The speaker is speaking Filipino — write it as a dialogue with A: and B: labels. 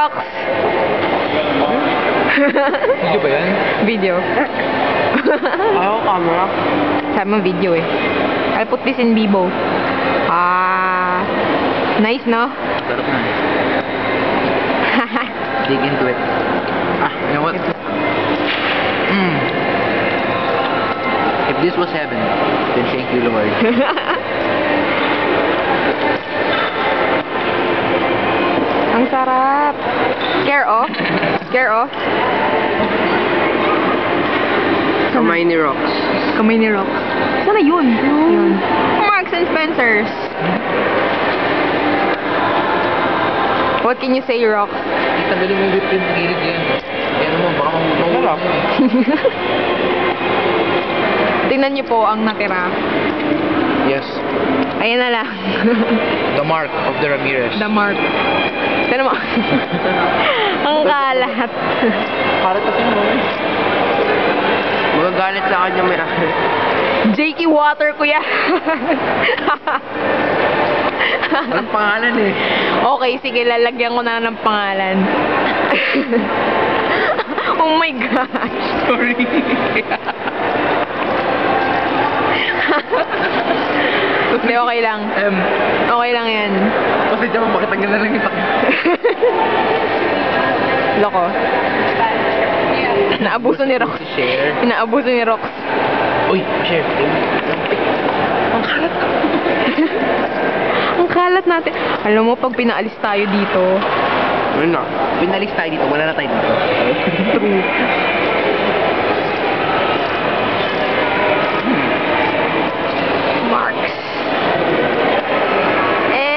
A: Rox!
B: Video ba yan?
A: Video.
B: Ayaw camera.
A: Sabi mo video eh. I'll put this in Bibo. Nice, no?
B: Sarap na. Dig into it. You know what? If this was heaven, then thank you, Lord.
A: Ang sarap. Scare off? Scare off?
B: Kamay ni Rox.
A: Kamay ni Rox. Sana yun? Yun. Marks and Spencer's. What can you say, Rox?
B: Tanggalin mo yung whipped cream sa gilid yan. Kaya mo, baka mahulog.
A: Tingnan niyo po ang natira.
B: Yes.
A: Ayan na lang.
B: The mark of the Ramirez.
A: The mark. Tignan mo. Ang kalat.
B: Kalat kasi mo. Magagalit sa akin yung may akin.
A: JK Water, kuya.
B: Anong pangalan eh?
A: Okay, sige, lalagyan ko na ng pangalan. Oh my gosh.
B: Sorry.
A: Hindi, okay lang. Okay lang yan.
B: Kasi dyan mo, makitanggal na lang yung takip.
A: Loko. Naabuso ni Rox.
B: Share.
A: Naabuso ni Rox.
B: Uy, share. Ang kalat.
A: Ang kalat natin. Alam mo, pag pinaalis tayo dito.
B: Ano na? Pinalis tayo dito, wala na tayo dito.
A: True.